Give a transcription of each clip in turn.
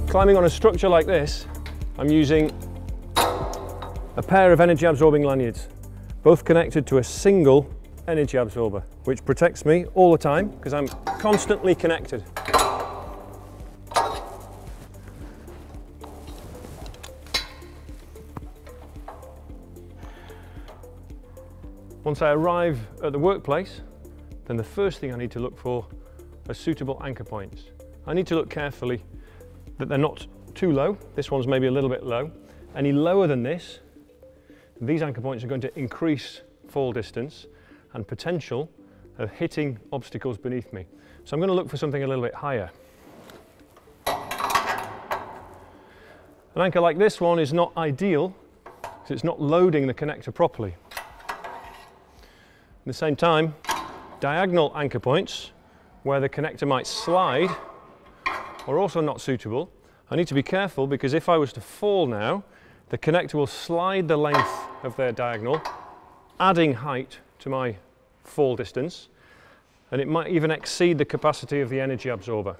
Climbing on a structure like this, I'm using a pair of energy absorbing lanyards, both connected to a single energy absorber, which protects me all the time because I'm constantly connected. Once I arrive at the workplace, then the first thing I need to look for are suitable anchor points. I need to look carefully that they're not too low. This one's maybe a little bit low. Any lower than this, these anchor points are going to increase fall distance and potential of hitting obstacles beneath me. So I'm going to look for something a little bit higher. An anchor like this one is not ideal because it's not loading the connector properly. At the same time, diagonal anchor points where the connector might slide are also not suitable. I need to be careful because if I was to fall now, the connector will slide the length of their diagonal, adding height to my fall distance, and it might even exceed the capacity of the energy absorber.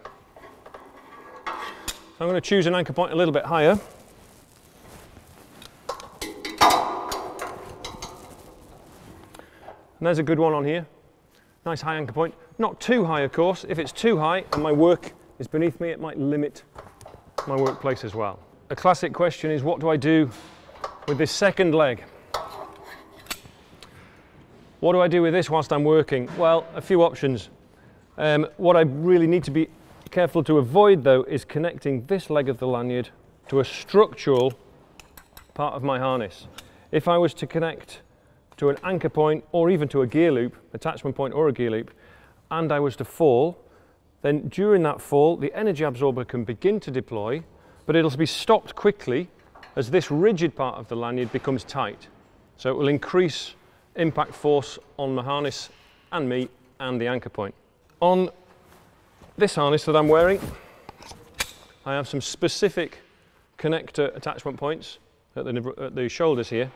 So I'm going to choose an anchor point a little bit higher. And there's a good one on here. Nice high anchor point. Not too high, of course. If it's too high and my work is beneath me, it might limit my workplace as well. A classic question is, what do I do with this second leg? What do I do with this whilst I'm working? Well, a few options. What I really need to be careful to avoid, though, is connecting this leg of the lanyard to a structural part of my harness. If I was to connect to an anchor point or even to a gear loop, attachment point or a gear loop, and I was to fall, then during that fall the energy absorber can begin to deploy, but it'll be stopped quickly as this rigid part of the lanyard becomes tight. So it will increase impact force on the harness and me and the anchor point. On this harness that I'm wearing, I have some specific connector attachment points at the shoulders here,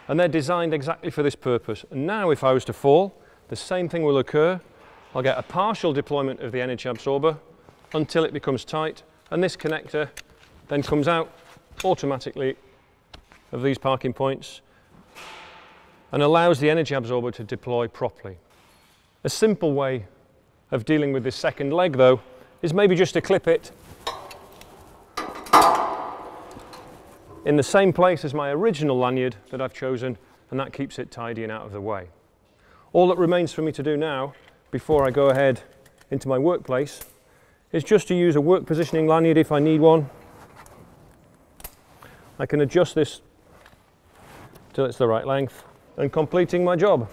and they're designed exactly for this purpose. And now if I was to fall, the same thing will occur. I'll get a partial deployment of the energy absorber until it becomes tight, and this connector then comes out automatically of these parking points and allows the energy absorber to deploy properly. A simple way of dealing with this second leg, though, is maybe just to clip it in the same place as my original lanyard that I've chosen, and that keeps it tidy and out of the way. All that remains for me to do now, before I go ahead into my workplace, is just to use a work positioning lanyard if I need one. I can adjust this till it's the right length, and completing my job.